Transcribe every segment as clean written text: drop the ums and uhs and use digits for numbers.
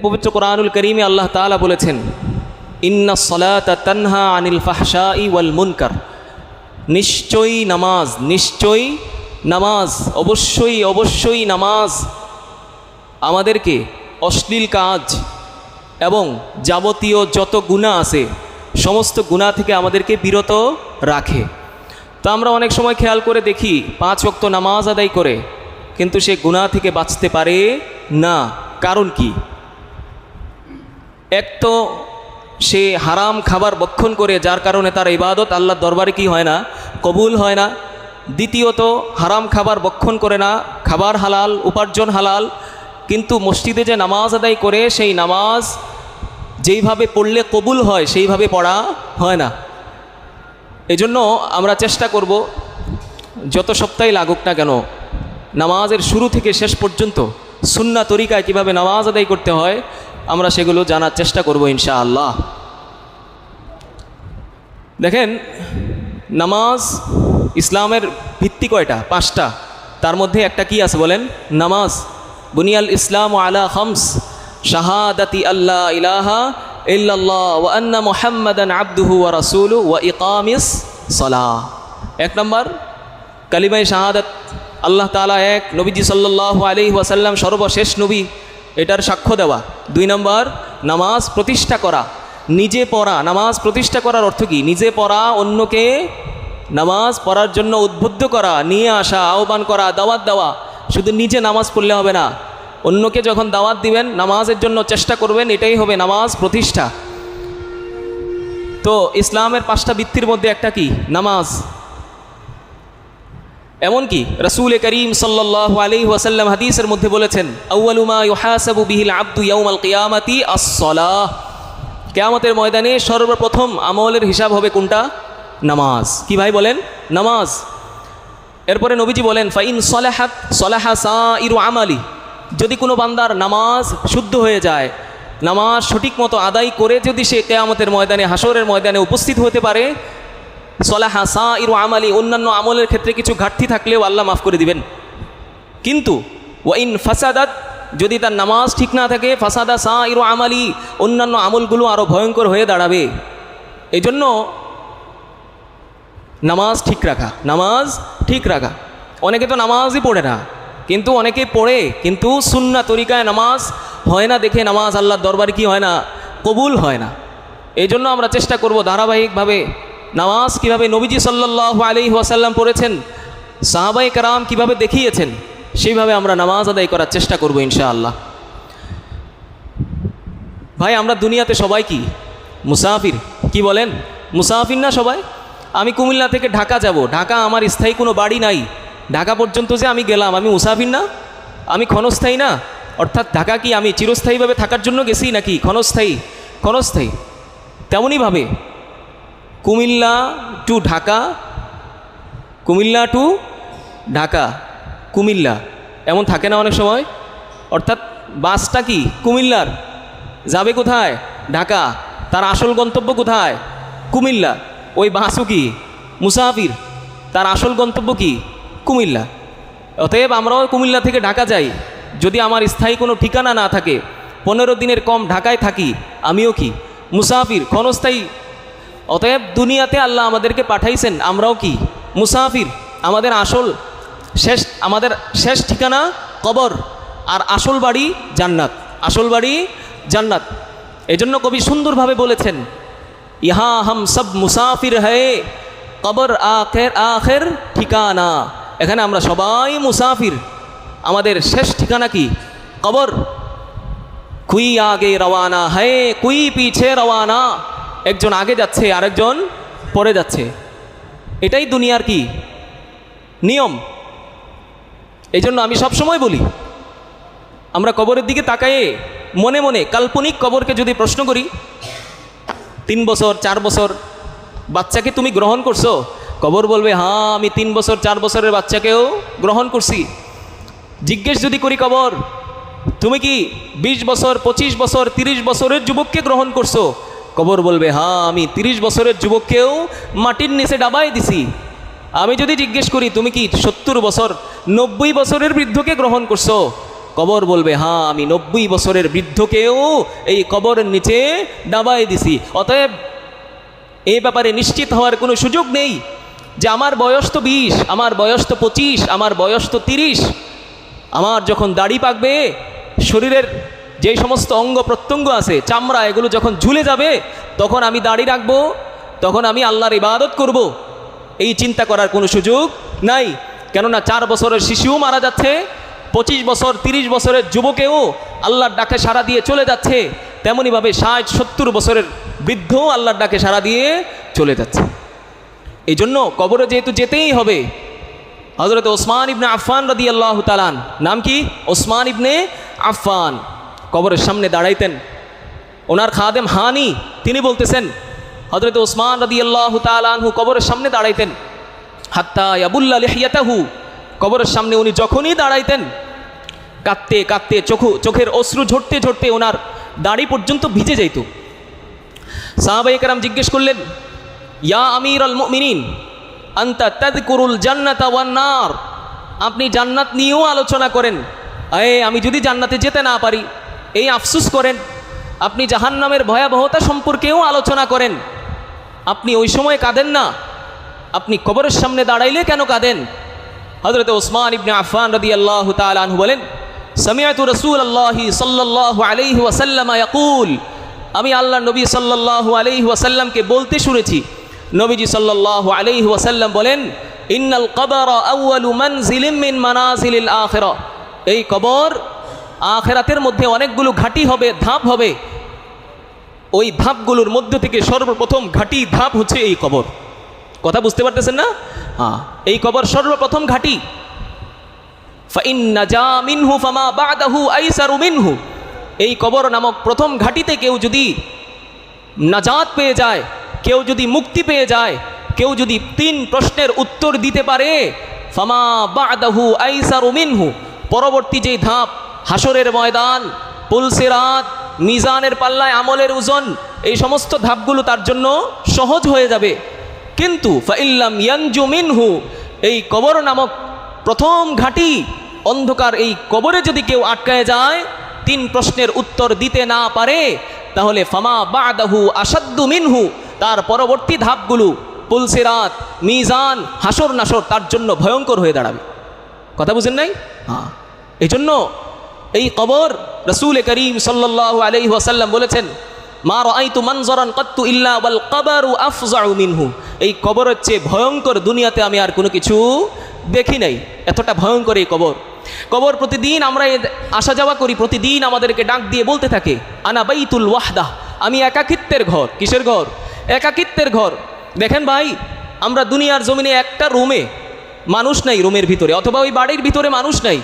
পবিত্র কোরআনুল কারীমে আল্লাহ তাআলা বলেছেন, ইন্নাস সালাতা তানহা আনিল ফাহশাই ওয়াল মুনকার, নিশ্চয়ই নামাজ অবশ্যই নামাজ আমাদেরকে অশ্লীল কাজ এবং যাবতীয় যত গুনাহ আছে সমস্ত গুনাহ থেকে আমাদেরকে বিরত রাখে। তো আমরা অনেক সময় খেয়াল করে দেখি 5 ওয়াক্ত নামাজ আদায় করে কিন্তু সে গুনাহ থেকে বাঁচতে পারে না। কারণ কি? এক তো সে হারাম খাবার ভক্ষণ করে, যার কারণে তার ইবাদত আল্লাহর দরবারে কি হয় না, কবুল হয় না। দ্বিতীয়ত হারাম খাবার ভক্ষণ করে না, খাবার হালাল, উপার্জন হালাল, কিন্তু মসজিদে যে নামাজ আদায় করে সেই নামাজ যেইভাবে পড়লে কবুল হয় সেইভাবে পড়া হয় না। এজন্য আমরা চেষ্টা করব যত সপ্তাহে লাগুক না কেন নামাজের শুরু থেকে শেষ পর্যন্ত সুন্নাহ তরিকায় কিভাবে নামাজ আদায় করতে হয় আমরা সেগুলো জানার চেষ্টা করব ইনশাআল্লাহ। দেখেন, নামাজ ইসলামের ভিত্তি কয়টা? 5টা। তার মধ্যে একটা কি আছে বলেন? নামাজ। বুনিয়াল ইসলাম আলা খামস, শাহাদাতি আল্লাহ ইলাহা ইল্লাল্লাহ ওয়া আন্না মুহাম্মাদান আবদুহু ওয়া রাসূলুহু ওয়া ইকামিস সালাহ। 1 নম্বর কালিমায়ে শাহাদাত, আল্লাহ তাআলা এক, নবীজি সাল্লাল্লাহু আলাইহি ওয়াসাল্লাম সর্বশেষ নবী, এটার সাক্ষ্য দেওয়া। 2 নম্বর নামাজ প্রতিষ্ঠা করা, নিজে পড়া। নামাজ প্রতিষ্ঠা করার অর্থ কি? নিজে পড়া, অন্যকে নামাজ পড়ার জন্য উদ্বুদ্ধ করা, নিয়ে আসা, আহ্বান করা, দাওয়াত দেওয়া। শুধু নিজে নামাজ পড়লে হবে না, অন্যকে যখন দাওয়াত দিবেন, নামাজের জন্য চেষ্টা করবেন, এটাই হবে নামাজ প্রতিষ্ঠা। তো ইসলামের 5টা ভিত্তির মধ্যে একটা কি? নামাজ। এমনকি রাসূল করিম সাল্লাল্লাহু আলাইহি ওয়াসাল্লাম হাদিসের মধ্যে বলেছেন, আউয়ালু মা ইউহাসাবু বিহিল আবদু ইয়াউমাল কিয়ামাতি আস-সালাহ। কিয়ামতের ময়দানে সর্বপ্রথম আমলের হিসাব হবে কোনটা? নামাজ। কি ভাই বলেন? নামাজ। এরপরে নবীজি বলেন, ফাইন সালাহাত সালাহা সাইরু আমালি, যদি কোনো বান্দার নামাজ শুদ্ধ হয়ে যায়, নামাজ সঠিক মতো আদায় করে যদি সে কিয়ামতের ময়দানে, হাসরের ময়দানে উপস্থিত হতে পারে, সালাহা সাইরু আমালি, অন্যান্য আমলের ক্ষেত্রে কিছু ঘাটতি থাকলেও আল্লাহ মাফ করে দিবেন। কিন্তু ওয়াইন ফাসাদাত, যদি তার নামাজ ঠিক না থাকে, ফাসাদা সাইরু আমালি, অন্যান্য আমলগুলো আরও ভয়ঙ্কর হয়ে দাঁড়াবে। এই জন্য নামাজ ঠিক রাখা। অনেকে তো নামাজই পড়ে না, কিন্তু অনেকে পড়ে কিন্তু সুন্নাহ তরিকায় নামাজ হয় না দেখে নামাজ আল্লাহর দরবারে কি হয় না, কবুল হয় না। এই জন্য আমরা চেষ্টা করব ধারাবাহিকভাবে নামাজ কিভাবে নবীজি সাল্লাল্লাহু আলাইহি ওয়াসাল্লাম পড়েছেন, সাহাবায়ে কেরাম কিভাবে দেখিয়েছেন, সেইভাবে আমরা নামাজ আদায় করার চেষ্টা করব ইনশাআল্লাহ। ভাই, আমরা দুনিয়াতে সবাই কি মুসাফির? কি বলেন? মুসাফির না সবাই? আমি কুমিল্লা থেকে ঢাকা যাব, ঢাকা আমার স্থায়ী কোনো বাড়ি নাই, ঢাকা পর্যন্ত যে আমি গেলাম, আমি মুসাফির না? আমি ক্ষণস্থায়ী না? অর্থাৎ ঢাকা কি আমি চিরস্থায়ীভাবে থাকার জন্য গেছি নাকি ক্ষণস্থায়ী? তেমনইভাবে কুমিল্লা টু ঢাকা কুমিল্লা এমন থাকে না অনেক সময়? অর্থাৎ বাসটা কি কুমিল্লার, যাবে কোথায়? ঢাকা। তার আসল গন্তব্য কোথায়? কুমিল্লা। ওই বাসও কি মুসাফির, তার আসল গন্তব্য কি? কুমিল্লা। অতএব আমরাও কুমিল্লা থেকে ঢাকা যাই, যদি আমার স্থায়ী কোনো ঠিকানা না থাকে, 15 দিনের কম ঢাকায় থাকি, আমিও কি মুসাফির, ক্ষণস্থায়ী। অতএব দুনিয়াতে আল্লাহ আমাদেরকে পাঠাইছেন, আমরাও কি মুসাফির। আমাদের শেষ ঠিকানা কবর, আর আসল বাড়ি জান্নাত। এজন্য কবি সুন্দরভাবে বলেছেন, ইহা হাম সব মুসাফির হ্যায়, কবর আখের ঠিকানা। এখানে আমরা সবাই মুসাফির, আমাদের শেষ ঠিকানা কি? কবর। কুই আগে রওয়ানা হ্যায়, কুই পিছে রওয়ানা, একজন আগে যাচ্ছে আরেকজন পরে যাচ্ছে। এটাই দুনিয়ার কি নিয়ম। এই জন্য আমি সবসময় বলি, আমরা কবরের দিকে তাকায়ে মনে মনে কাল্পনিক কবরকে যদি প্রশ্ন করি, 3 বছর 4 বছর বাচ্চাকে তুমি গ্রহণ করছো? কবর বলবে, হ্যাঁ আমি 3 বছর 4 বছরের বাচ্চাকেও গ্রহণ করছি। জিজ্ঞেস যদি করি কবর, তুমি কি 20 বছর 25 বছর 30 বছরের যুবককে গ্রহণ করছো? কবর বলবে, হ্যাঁ আমি 30 বছরের যুবককেও মাটির নিচে ডাবাই দিছি। আমি যদি জিজ্ঞেস করি, তুমি কি 70 বছর 90 বছরের বৃদ্ধকে গ্রহণ করছো? কবর বলবে হ্যাঁ আমি 90 বছরের বৃদ্ধকেও এই কবরের নিচে ডাবাই দিছি। অতএব এই ব্যাপারে নিশ্চিত হওয়ার কোনো সুযোগ নেই যে আমার বয়স তো 20, আমার বয়স তো 25, আমার বয়স তো 30। আমার যখন দাড়ি পাকবে, শরীরের যে সমস্ত অঙ্গ প্রত্যঙ্গ আছে, চামড়া, এগুলো যখন ঝুলে যাবে, তখন আমি দাড়ি রাখবো, তখন আমি আল্লাহর ইবাদত করব। এই চিন্তা করার কোনো সুযোগ নাই। কেননা 4 বছরের শিশুও মারা যাচ্ছে, 25 বছর 30 বছরের যুবকেও আল্লাহর ডাকে সাড়া দিয়ে চলে যাচ্ছে, তেমনইভাবে 60-70 বছরের বৃদ্ধও আল্লাহর ডাকে সাড়া দিয়ে চলে যাচ্ছে। এই জন্য কবরে যেহেতু যেতেই হবে, হযরত ওসমান ইবনে আফফান রাদিয়াল্লাহু তাআলা, নাম কি? ওসমান ইবনে আফফান, কবরের সামনে দাঁড়াইতেন। ওনার খাদেম হানি, তিনি বলতেছেন হযরত ওসমান রাদিয়াল্লাহু তাআলা আনহু কবরের সামনে দাঁড়াইতেন, হাত্তা ইয়াবুল্লা লিহিয়াতাহু, কবরের সামনে উনি যখনই দাঁড়াইতেন, কাঁদতে কাঁদতে চোখের অশ্রু ঝরতে ঝরতে ওনার দাড়ি পর্যন্ত ভিজে যাইত। সাহাবায়ে কেরাম জিজ্ঞেস করলেন, ইয়া আমিরুল মুমিনিন আনতা তাযকুরুল জান্নাতা ওয়ান নার, আপনি জান্নাত নিয়েও আলোচনা করেন, আমি যদি জান্নাতে যেতে না পারি এই আফসোস করেন। আপনি জাহান্নামের ভয়াবহতা সম্পর্কেও আলোচনা করেন, আপনি ওই সময় কাঁদেন না, আপনি কবরের সামনে দাঁড়াইলে কেন কাঁদেন? হযরত ওসমান ইবনে আফফান রাদিয়াল্লাহু তাআলা আনহু বলেন, সামিআতু রাসূলুল্লাহি সাল্লাল্লাহু আলাইহি ওয়াসাল্লাম ইয়াকুল, আমি আল্লাহর নবী সাল্লাল্লাহু আলাইহি ওয়াসাল্লামকে বলতে শুনেছি। নবীজি সাল্লাল্লাহু আলাইহি ওয়াসাল্লাম বলেন, ইন্নাল কবরা আউয়ালু মানজিলিম মিন মানাজিলিল আখিরা, এই কবর আখিরাতের মধ্যে অনেকগুলো ঘাটি হবে, ধাপ হবে, ওই ধাপগুলোর মধ্য থেকে সর্বপ্রথম ঘাটি ধাপ হচ্ছে এই কবর। কথা বুঝতে পারতেছেন না? হ্যাঁ, এই কবর সর্বপ্রথম ঘাটি। ফাইন নাজা মিনহু ফামা বাদাহু আইসারু মিনহু, এই কবর নামক প্রথম ঘাটিতে কেউ যদি নাজাত পেয়ে যায়, কেউ যদি মুক্তি পেয়ে যায়, কেউ যদি 3 প্রশ্নের উত্তর দিতে পারে, ফামা বাদাহু আইসারু মিনহু, পরবর্তী যেই ধাপ হাসরের ময়দান, পুলসিরাত, মিজানের পাল্লায় আমলের ওজন, এই সমস্ত ধাপগুলো তার জন্য সহজ হয়ে যাবে। কিন্তু ফাইল্লাম ইয়ানজু মিনহু, এই কবর নামক প্রথম ঘাটি অন্ধকার, এই কবরে যদি কেউ আটকায় যায়, 3 প্রশ্নের উত্তর দিতে না পারে, তাহলে ফামা বাদাহু আসাদ্দু মিনহু, তার পরবর্তী ধাপগুলো পুলসিরাত, মিজান, হাসর নাসর তার জন্য ভয়ঙ্কর হয়ে দাঁড়াবে। কথা বুঝেন নাই? হ্যাঁ, এই জন্য এই কবর রাসূল করিম সাল্লাল্লাহু আলাইহি ওয়াসাল্লাম বলেছেন, মা রাআইতু মানজারান কাত্তু ইল্লা ওয়াল কবরু আফজাউ মিনহু, এই কবরের চেয়ে ভয়ঙ্কর দুনিয়াতে আমি আর কোনো কিছু দেখি নাই, এতটা ভয়ঙ্কর এই কবর। কবর প্রতিদিন আমরা আসা যাওয়া করি, প্রতিদিন আমাদেরকে ডাক দিয়ে বলতে থাকে, আনা বাইতুল ওয়াহদাহ, আমি একাকিত্বের ঘর। কিসের ঘর? একাকিত্বের ঘর। দেখেন ভাই, আমরা দুনিয়ার জমিনে একটা রুমে মানুষ নাই, রুমের ভিতরে অথবা ওই বাড়ির ভিতরে মানুষ নাই,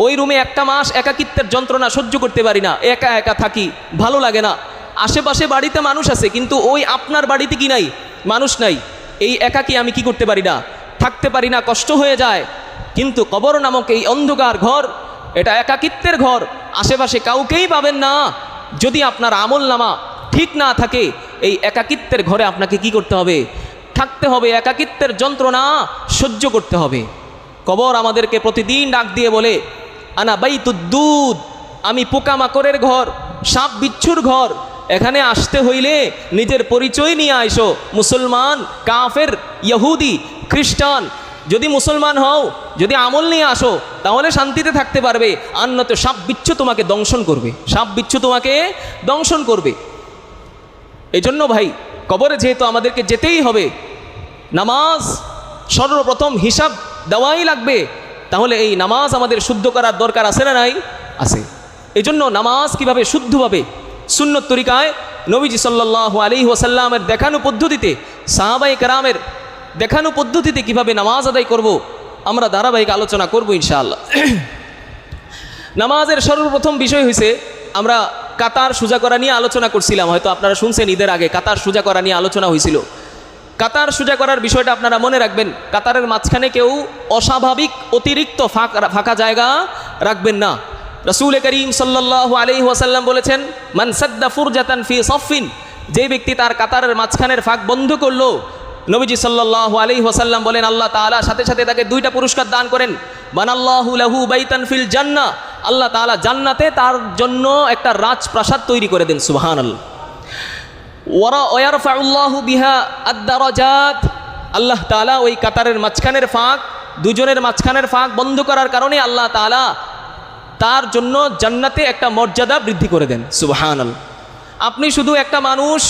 ওই রুমে একটা মাস একাকিত্বের যন্ত্রণা সহ্য করতে পারি না, একা একা থাকি, ভালো লাগে না। আশেপাশে বাড়িতে মানুষ আছে, কিন্তু ওই আপনার বাড়িতে কি নাই? মানুষ নাই। এই একাকী আমি কি করতে পারি না? থাকতে পারি না, কষ্ট হয়ে যায়। কিন্তু কবর নামক এই অন্ধকার ঘর, এটা একাকিত্বের ঘর, আশেপাশে কাউকেই পাবেন না। যদি আপনার আমল নামা ঠিক না থাকে, এই একাকিত্বের ঘরে আপনাকে কি করতে হবে? থাকতে হবে, একাকিত্বের যন্ত্রণা সহ্য করতে হবে। কবর আমাদেরকে প্রতিদিন ডাক দিয়ে বলে, আনা বাইতুদ্দুদ, আমি পোকামাকড়ের ঘর, সাপ বিচ্ছুর ঘর। এখানে আসতে হইলে নিজের পরিচয় নিয়ে আইসো। মুসলমান, কাফের, ইহুদি, খ্রিস্টান, যদি মুসলমান হও, যদি আমল নিয়ে আসো, তাহলে শান্তিতে থাকতে পারবে। আর নয়তো সাপ বিচ্ছু তোমাকে দংশন করবে, সাপ বিচ্ছু তোমাকে দংশন করবে। এই জন্য ভাই, কবরে যেহেতু আমাদেরকে যেতেই হবে, নামাজ সর্বপ্রথম হিসাব দেওয়াই লাগবে। তাহলে এই নামাজ আমাদের শুদ্ধ করার দরকার আছে না নাই? আছে। এই জন্য নামাজ কীভাবে শুদ্ধভাবে সুন্নত তরিকায় নবীজি সাল্লাল্লাহু আলাইহি ওয়াসাল্লামের দেখানো পদ্ধতিতে, সাহাবায়ে কেরামের দেখানো পদ্ধতিতে কিভাবে নামাজ আদায় করব, আমরা ধারাবাহিক আলোচনা করব ইনশাআল্লাহ। নামাজের সর্বপ্রথম বিষয় হয়েছে, আমরা কাতার সোজা করা নিয়ে আলোচনা করছিলাম, হয়তো আপনারা শুনছেন, ঈদের আগে কাতার সোজা করা নিয়ে আলোচনা হয়েছিল। কাতার সোজা করার বিষয়টা আপনারা মনে রাখবেন, কাতারের মাঝখানে কেউ অস্বাভাবিক অতিরিক্ত ফাঁকা জায়গা রাখবেন না। রাসূল করিম সাল্লাল্লাহু আলাইহি ওয়াসাল্লাম বলেছেন, মান সাদ্দা ফুরজাতান ফি সফিন, যে ব্যক্তি তার কাতারের মাঝখানের ফাঁক বন্ধ করলো, নবীজি সাল্লাল্লাহু আলাইহি ওয়াসাল্লাম বলেন, আল্লাহ তাআলা সাথে সাথে তাকে 2টা পুরস্কার দান করেন। বানাল্লাহু লাহু বাইতান ফিল জান্নাহ, আল্লাহ তাআলা জান্নাতে তার জন্য একটা রাজপ্রাসাদ তৈরি করে দেন। সুবহানাল্লাহ। ওয়ারফাউল্লাহু বিহা আদ-দারাজাত, আল্লাহ তাআলা ওই কাতারের মাঝখানের ফাঁক, দুজনের মাঝখানের ফাঁক বন্ধ করার কারণে আল্লাহ তাআলা তার জন্য জান্নাতে একটা মর্যাদা বৃদ্ধি করে দেন। সুবহানাল্লাহ। আপনি শুধু একটা মানুষ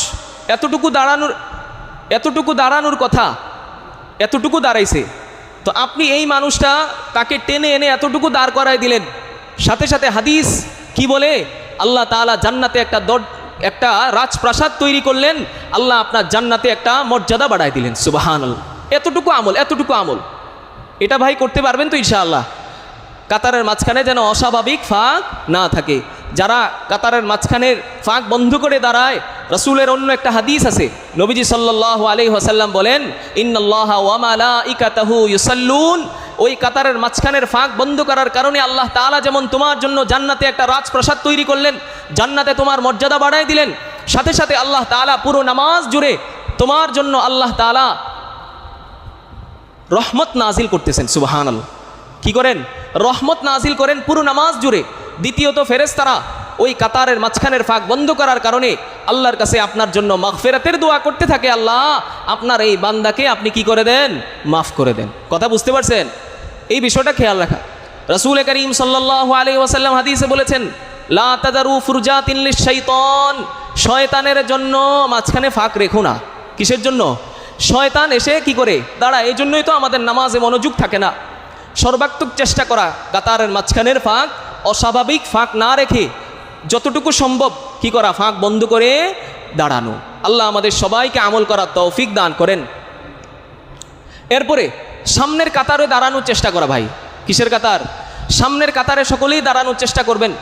এতটুকু দাঁড়ানোর কথা, এতটুকু দাঁড়াইছে, তো আপনি এই মানুষটা তাকে টেনে এনে এতটুকু দাঁড় করাই দিলেন, সাথে সাথে হাদিস কি বলে, আল্লাহ তাআলা জান্নাতে একটা রাজপ্রাসাদ তৈরি করলেন, আল্লাহ আপনার জান্নাতে একটা মর্যাদা বাড়ায় দিলেন। সুবহানাল্লাহ। এতটুকু আমল এটা ভাই করতে পারবেন তো ইনশাআল্লাহ? কাতারের মাঝখানে যেন অস্বাভাবিক ফাঁক না থাকে। যারা কাতারের মাঝখানের ফাঁক বন্ধ করে দাঁড়ায়, রাসূলের অন্য একটা হাদিস আছে, নবীজি সাল্লাল্লাহু আলাইহি ওয়াসাল্লাম বলেন, ইন্নাল্লাহা ওয়া মালাইকাতাহু ইউসাল্লুন, ওই কাতারের মাঝখানের ফাঁক বন্ধ করার কারণে আল্লাহ তাআলা যেমন তোমার জন্য জান্নাতে একটা রাজপ্রাসাদ তৈরি করলেন, জান্নাতে তোমার মর্যাদা বাড়ায় দিলেন, সাথে সাথে আল্লাহ তাআলা পুরো নামাজ জুড়ে তোমার জন্য আল্লাহ তাআলা রহমত নাজিল করতেছেন। সুবহানাল্লাহ। কি করেন? রহমত নাজিল করেন পুরো নামাজ জুড়ে। দ্বিতীয়ত ফেরেশতারা ওই কাতারের মাঝখানের ফাঁক বন্ধ করার কারণে আল্লাহর কাছে আপনার জন্য মাগফিরাতের দোয়া করতে থাকে, আল্লাহ আপনার এই বান্দাকে আপনি কি করে দেন? মাফ করে দেন। কথা বুঝতে পারছেন? এই বিষয়টা খেয়াল রাখা। রাসূল করিম সাল্লাল্লাহু আলাইহি ওয়াসাল্লাম হাদিসে বলেছেন, লা তাদারু ফুরজাতিন লিশ-শাইতান, শয়তানের জন্য মাঝখানে ফাঁক রেখো না। কিসের জন্য? শয়তান এসে কি করে দাঁড়ায়, এই জন্যই তো আমাদের নামাজে মনোযোগ থাকে না। সর্বাত্মক চেষ্টা করা কাতারের মাঝখানের ফাঁক অস্বাভাবিক ফাঁক না রেখে যতটুকু সম্ভব কি করা, ফাঁক বন্ধ করে দাঁড়ানো। আল্লাহ আমাদের সবাইকে আমল করার তৌফিক দান করেন। এরপরে সামনের কাতারে দাঁড়ানোর চেষ্টা করা। ভাই কিসের কাতার? সামনের কাতারে সকলেই দাঁড়ানোর চেষ্টা করবেন।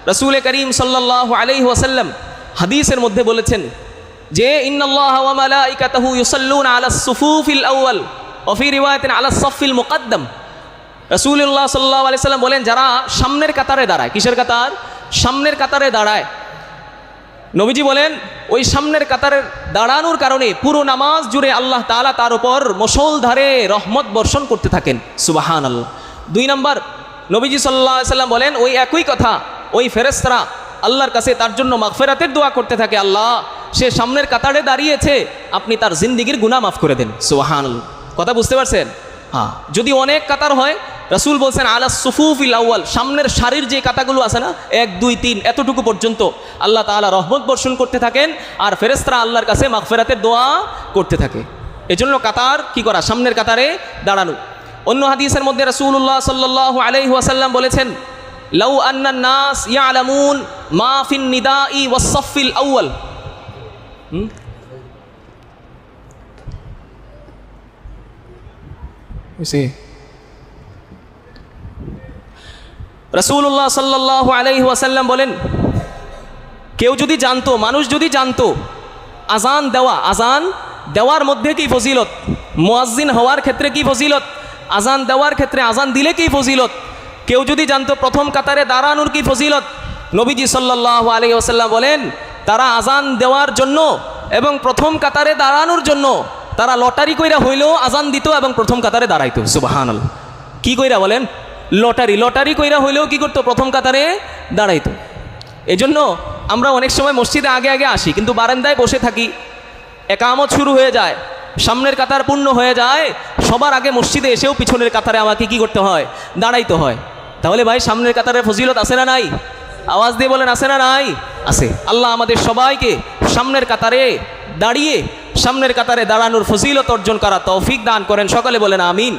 রাসূল করিম সাল্লাল্লাহু আলাইহি ওয়াসাল্লাম হাদিসের মধ্যে বলেছেন যে, ইন্নাল্লাহা ওয়া মালাইকাতাহু ইউসাল্লুনা আলাস সুফুফিল আউয়াল ওয়া ফি রিওয়ায়াতিন আলাস সাফফিল মুকদ্দাম। রাসূলুল্লাহ সাল্লাল্লাহু আলাইহি সাল্লাম বলেন, যারা সামনের কাতারে দাঁড়ায়, কিসের কাতার? সামনের কাতারে দাঁড়ায়, নবীজি বলেন ওই সামনের কাতারে দাঁড়ানোর কারণে পুরো নামাজ জুড়ে আল্লাহ তাআলা তার উপর মুষলধারে রহমত বর্ষণ করতে থাকেন। সুবহানাল্লাহ। 2 নম্বর, নবীজি সাল্লাল্লাহু আলাইহি সাল্লাম বলেন ওই একই কথা ওই ফেরেশতারা আল্লাহর কাছে তার জন্য মাগফিরাতের দোয়া করতে থাকে, আল্লাহ সে সামনের কাতারে দাঁড়িয়েছে, আপনি তার জিন্দেগির গুনাহ মাফ করে দেন। সুবহানাল্লাহ। কথা বুঝতে পারছেন? হ্যাঁ। যদি অনেক কাতার হয়, রাসূল বলছেন আলাস সুফুফিল আউয়াল, সামনের সারির যে কাতাগুলো আছে না, 1 2 3 এতটুকু পর্যন্ত আল্লাহ তাআলা রহমত বর্ষণ করতে থাকেন, আর ফেরেশতারা আল্লাহর কাছে মাগফিরাতের দোয়া করতে থাকে। এজন্য কাতার কি করা? সামনের কাতারে দাঁড়ানো। অন্য হাদিসের মধ্যে রাসূলুল্লাহ সাল্লাল্লাহু আলাইহি ওয়াসাল্লাম বলেছেন, লাউ আন্নান নাস ইয়ালামুন মা ফিন নিদাই ওয়াস সাফফিল আউয়াল। রাসূলুল্লাহ সাল্লাল্লাহু আলাইহি ওয়াসাল্লাম বলেন, কেউ যদি জানতো, মানুষ যদি জানতো আজান দেওয়ার মধ্যে কি ফজিলত, মুয়াজ্জিন হওয়ার ক্ষেত্রে কি ফজিলত, আজান দেওয়ার ক্ষেত্রে আজান দিলে কি ফজিলত, কেউ যদি জানতো প্রথম কাতারে দাঁড়ানোর কি ফজিলত, নবীজি সাল্লাল্লাহু আলাইহি ওয়াসাল্লাম বলেন তারা আজান দেওয়ার জন্য এবং প্রথম কাতারে দাঁড়ানোর জন্য তারা লটারি কইরা হইলেও আজান দিত এবং প্রথম কাতারে দাঁড়াইতো। সুবহানাল্লাহ। কি কইরা বলেন? লটারি কইরা হইলেও কি করতো? প্রথম কাতারে দাঁড়াইতো। এজন্য আমরা অনেক সময় মসজিদে আগে আগে আসি, কিন্তু বারান্দায় বসে থাকি, একামত শুরু হয়ে যায়, সামনের কাতার পূর্ণ হয়ে যায়, সবার আগে মসজিদে এসেও পিছনের কাতারে আমাকে কি করতে হয়? দাঁড়াইতে হয়। তাহলে ভাই সামনের কাতারের ফজিলত আছে না নাই? আওয়াজ দিয়ে বলেন, আছে না নাই? আছে। আল্লাহ আমাদের সবাইকে সামনের কাতারে দাঁড়িয়ে সামনের কাতারে দাঁড়ানোর ফজিলত অর্জন করা তৌফিক দান করেন। সকলে বলেন আমিন।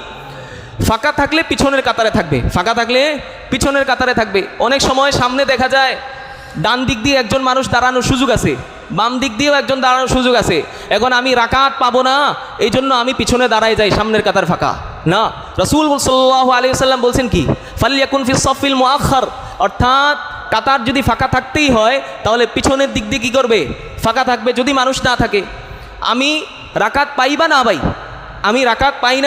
ফাঁকা থাকলে পিছনের কাতারে থাকবে, ফাঁকা থাকলে পিছনের কাতারে থাকবে। অনেক সময় সামনে দেখা যায় ডান দিক দিয়ে একজন মানুষ দাঁড়ানোর সুযোগ আছে, বাম দিক দিয়েও একজন দাঁড়ানোর সুযোগ আছে। এখন আমি রাকাত পাবো না, এই জন্য আমি পিছনে দাঁড়ায় যাই, সামনের কাতার ফাঁকা না। রাসূল সাল্লাল্লাহু আলাইহি ওয়াসাল্লাম বলছেন কি, ফালইয়াকুন ফিস সাফিল মুআখার, অর্থাৎ কাতার যদি ফাঁকা থাকতেই হয় তাহলে পিছনের দিক দিয়ে কী করবে? ফাঁকা থাকবে। যদি মানুষ না থাকে, আমি রাকাত পাই বা না পাই, আমি রাকাত পাই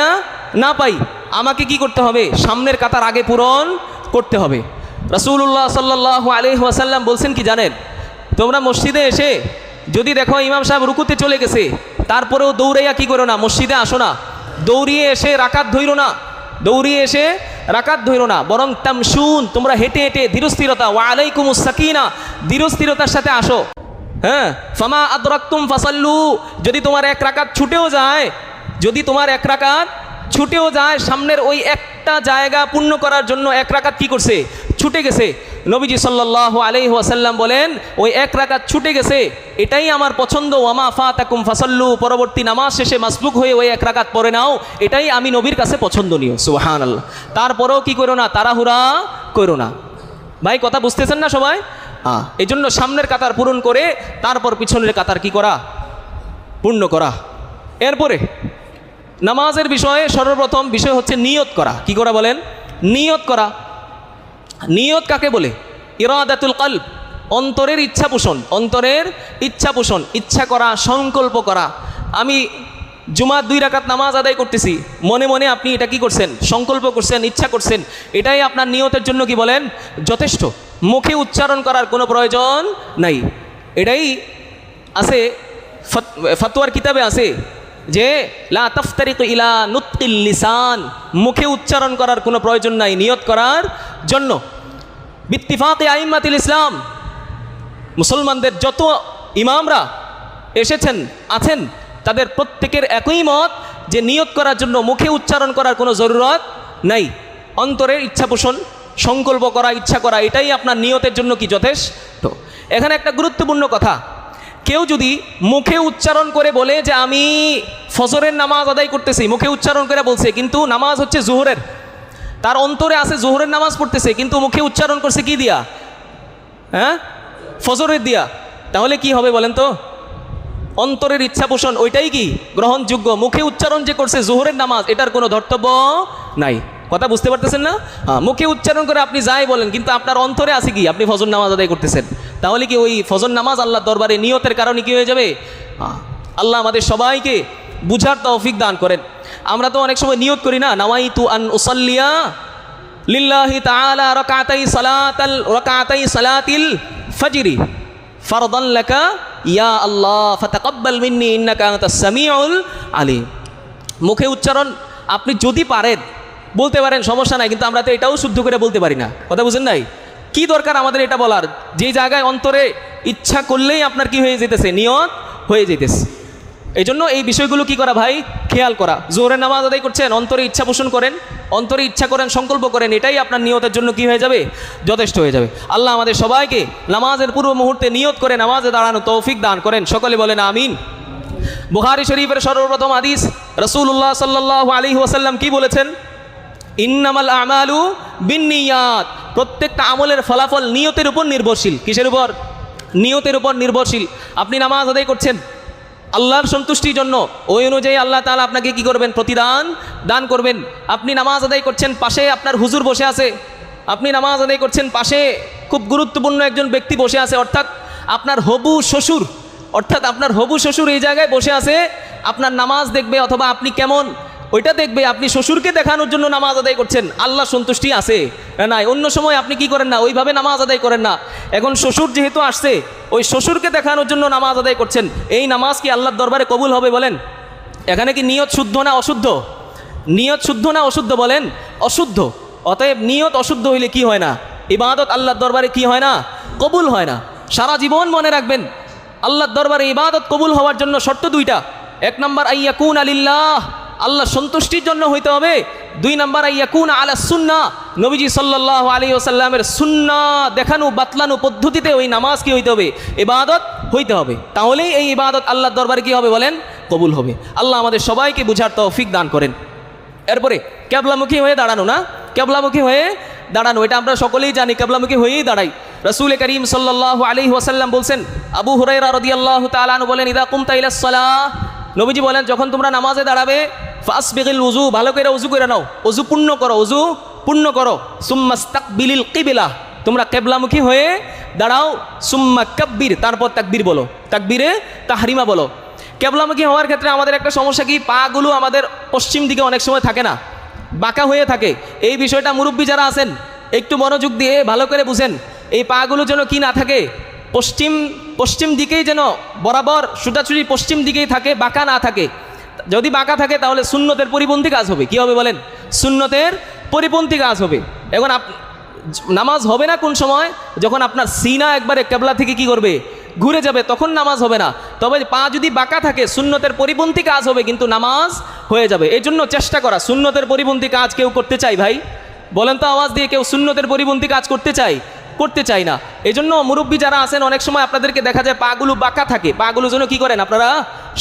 না পাই, আমাকে কি করতে হবে? সামনের কাতার আগে পূরণ করতে হবে। রাসূলুল্লাহ সাল্লাল্লাহু আলাইহি ওয়াসাল্লাম বলছেন কি জানেন? তোমরা মসজিদে এসে যদি দেখো ইমাম সাহেব রুকুতে চলে গেছে, তারপরেও দৌড়াইয়া কি করো না, মসজিদে আসো না, দৌড়িয়ে এসে রাকাত ধইরো না, দৌড়িয়ে এসে রাকাত ধরো না, বরং তামশুন, তোমরা হেঁটে হেঁটে ধীরস্থিরতা, ওয়া আলাইকুমুস সাকিনা, ধীরস্থিরতার সাথে আসো। হ্যাঁ, ফামা আদরাকতুম ফাসাল্লু, যদি তোমার এক রাকাত ছুটেও যায়, যদি তোমার এক রাকাত ছুটেও যায়, সামনের ওই একটা জায়গা পূর্ণ করার জন্য এক রাকাত কি করছে, ছুটে গেছে, নবীজি সাল্লাল্লাহু আলাইহি ওয়াসাল্লাম বলেন ওই এক রাকাত ছুটে গেছে, এটাই আমার পছন্দ। ওয়ামা ফাতাকুম ফাসাল্লু, পরবর্তী নামাজ শেষে মাসবুক হয়ে ওই এক রাকাত পড়ে নাও, এটাই আমি নবীর কাছে পছন্দনীয়। সুবহানাল্লাহ। তারপরেও কি করো না, তাড়াহুড়া করো না। ভাই কথা বুঝতেছেন না সবাই? এই জন্য সামনের কাতার পূরণ করে তারপর পিছনের কাতার কি করা, পূর্ণ করা। এরপরে নামাজের বিষয়ে সর্বপ্রথম বিষয় হচ্ছে নিয়ত করা। কি করা বলেন? নিয়ত করা। নিয়ত কাকে বলে? ইরাদাতুল কলব, অন্তরের ইচ্ছা পোষণ, অন্তরের ইচ্ছা পোষণ, ইচ্ছা করা, সংকল্প করা। আমি জুমার 2 রাকাত নামাজ আদায় করতেছি, মনে মনে আপনি এটা কি করছেন, সংকল্প করছেন, ইচ্ছা করছেন, এটাই আপনার নিয়তের জন্য কি বলেন, যথেষ্ট। মুখে উচ্চারণ করার কোনো প্রয়োজন নাই। এটাই আছে ফতোয়ার কিতাবে আছে যে লা তাফতারিকু ইলা নুতকিল লিসান, মুখে উচ্চারণ করার কোনো প্রয়োজন নাই নিয়ত করার জন্য। বিত্তিফাকে আইম্মাতুল ইসলাম, মুসলমানদের যত ইমামরা এসেছেন আছেন তাদের প্রত্যেকের একই মত যে নিয়ত করার জন্য মুখে উচ্চারণ করার কোনো জরুরত নাই। অন্তরের ইচ্ছা পোষণ, সংকল্প করা, ইচ্ছা করা, এটাই আপনার নিয়তের জন্য কি যথেষ্ট। এখানে একটা গুরুত্বপূর্ণ কথা, কেউ যদি মুখে উচ্চারণ করে বলে যে আমি ফজরের নামাজ আদায় করতেছি, মুখে উচ্চারণ করে বলছে, কিন্তু নামাজ হচ্ছে জোহরের, তার অন্তরে আছে জোহরের নামাজ পড়তেছে, কিন্তু মুখে উচ্চারণ করছে কি দিয়া, হ্যাঁ, ফজরের দিয়া, তাহলে কি হবে বলেন তো? অন্তরের ইচ্ছা পোষণ ওইটাই কি গ্রহণযোগ্য, মুখে উচ্চারণ যে করছে জোহরের নামাজ, এটার কোনো ধর্তব্য নাই। কথা বুঝতে পারতেছেন না? মুখে উচ্চারণ করে আপনি যাই বলেন, কিন্তু আপনার অন্তরে আছে কি, আপনি ফজর নামাজ আদায় করতেছেন, তাহলে কি ওই ফজর নামাজ আল্লাহর দরবারে নিয়তের কারণে কি হয়ে যাবে? আল্লাহ আমাদের সবাইকে বুঝার তৌফিক দান করেন। আমরা তো অনেক সময় নিয়ত করি না, নাওয়াইতু আন উসাল্লিয়া লিল্লাহি তাআলা রাকাতাই সালাতিল ফজরি ফারদান লাকা ইয়া আল্লাহ ফাতাকাব্বাল মিন্নি ইন্নাকা আনতাস সামিউল আলিম। মুখে উচ্চারণ আপনি যদি পারেন বলতে পারেন, সমস্যা নাই, কিন্তু আমরা তো এটাও শুদ্ধ করে বলতে পারি না। কথা বুঝেন নাই? কি দরকার আমাদের এটা বলার, যে জায়গায় অন্তরে ইচ্ছা করলেই আপনার কি হয়ে যেতেছে, নিয়ত হয়ে যেতেছে। এই জন্য এই বিষয়গুলো কি করা ভাই, খেয়াল করা। জোহরের নামাজ আদায় করছেন, অন্তরে ইচ্ছা পোষণ করেন, অন্তরে ইচ্ছা করেন, সংকল্প করেন, এটাই আপনার নিয়তের জন্য কি হয়ে যাবে, যথেষ্ট হয়ে যাবে। আল্লাহ আমাদের সবাইকে নামাজের পূর্ব মুহূর্তে নিয়ত করে নামাজে দাঁড়ানো তৌফিক দান করেন। সকলে বলেন আমিন। বুখারী শরীফের সর্বপ্রথম হাদিস, রাসূলুল্লাহ সাল্লাল্লাহু আলাইহি ওয়াসাল্লাম কি বলেছেন? ইন্নামাল আমালু বিন্নিয়াত, প্রত্যেকটা আমলের ফলাফল নিয়তের উপর নির্ভরশীল। কিসের উপর? নিয়তের উপর নির্ভরশীল। আপনি নামাজ আদায় করছেন আল্লাহর সন্তুষ্টির জন্য, ওই অনুযায়ী আল্লাহ তাআলা আপনাকে কি করবেন, প্রতিদান দান করবেন। আপনি নামাজ আদায় করছেন, পাশে আপনার হুজুর বসে আছে, আপনি নামাজ আদায় করছেন, পাশে খুব গুরুত্বপূর্ণ একজন ব্যক্তি বসে আছে, অর্থাৎ আপনার হবু শ্বশুর, এই জায়গায় বসে আছে, আপনার নামাজ দেখবে, অথবা আপনি কেমন ওইটা দেখবে, আপনি শ্বশুরকে দেখানোর জন্য নামাজ আদায় করছেন। আল্লাহ সন্তুষ্টি আছে নাই? অন্য সময় আপনি কি করেন না, ওইভাবে নামাজ আদায় করেন না। এখন শ্বশুর যেহেতু আসছে, ওই শ্বশুরকে দেখানোর জন্য নামাজ আদায় করছেন, এই নামাজ কি আল্লাহর দরবারে কবুল হবে বলেন? এখানে কি নিয়ত শুদ্ধ না অশুদ্ধ? নিয়ত শুদ্ধ না অশুদ্ধ বলেন? অশুদ্ধ। অতএব নিয়ত অশুদ্ধ হইলে কি হয় না, ইবাদত আল্লাহর দরবারে কি হয় না, কবুল হয় না। সারা জীবন মনে রাখবেন, আল্লাহর দরবারে ইবাদত কবুল হওয়ার জন্য শর্ত 2টা। 1 নম্বর আইয়াকুন আলিল্লাহ, আল্লাহ সন্তুষ্টির জন্য হইতে হবে। 2 নম্বর আইয়াকুন আলা সুন্নাহ, নবীজি সাল্লাল্লাহু আলাইহি ওয়াসাল্লামের সুন্নাহ দেখানো বাতলানো পদ্ধতিতে ওই নামাজ কি হইতে হবে, ইবাদত হইতে হবে। তাহলেই এই ইবাদত আল্লাহর দরবারে কি হবে বলেন, কবুল হবে। আল্লাহ আমাদের সবাইকে বুঝার তৌফিক দান করেন। এরপরে কিবলামুখী হয়ে দাঁড়ানো, না কিবলামুখী হয়ে দাঁড়ানো, এটা আমরা সকলেই জানি, কিবলামুখী হয়েই দাঁড়াই। রাসূল করিম সাল্লাল্লাহু আলাইহি ওয়াসাল্লাম বলছেন, আবু হুরায়রা রাদিয়াল্লাহু তাআলা আনহু বলেন, ইদা কুমতা ইলাস সালাহ, নবীজি বলেন যখন তোমরা নামাজে দাঁড়াবে, ফাসবিগিল উযু, ভালো করে উযু করে নাও, উযু পূর্ণ করো, উযু পূর্ণ করো। সুম্মাস্তাকবিলিল কিবলা, তোমরা কিবলামুখী হয়ে দাঁড়াও। সুম্মা কাব্বির, তারপর তাকবীর বলো, তাকবীরে তাহরিমা বলো। কিবলামুখী হওয়ার ক্ষেত্রে আমাদের একটা সমস্যা কি, পাগুলো আমাদের পশ্চিম দিকে অনেক সময় থাকে না, বাঁকা হয়ে থাকে। এই বিষয়টা মুরব্বী যারা আছেন একটু মনোযোগ দিয়ে ভালো করে বুঝেন, এই পাগুলো যেন কি না থাকে, পশ্চিম দিকেই যেন বরাবর সোজাসুজি পশ্চিম দিকেই থাকে, বাঁকা না থাকে। যদি বাঁকা থাকে তাহলে সুন্নতের পরিপন্থী কাজ হবে। কি হবে বলেন? সুন্নতের পরিপন্থী কাজ হবে। এখন নামাজ হবে না কোন সময়? যখন আপনার সিনা একবারে কেবলা থেকে কি করবে, ঘুরে যাবে, তখন নামাজ হবে না। তবে পা যদি বাঁকা থাকে সুন্নতের পরিপন্থী কাজ হবে, কিন্তু নামাজ হয়ে যাবে। এই জন্য চেষ্টা করা, সুন্নতের পরিপন্থী কাজ কেউ করতে চাই ভাই? বলেন তো আওয়াজ দিয়ে, কেউ সুন্নতের পরিপন্থী কাজ করতে চাই? করতে চাই না। এই জন্য মুরব্বী যারা আছেন অনেক সময় আপনাদেরকে দেখা যায় পাগুলো বাঁকা থাকে, পাগুলো যেন কি করেন আপনারা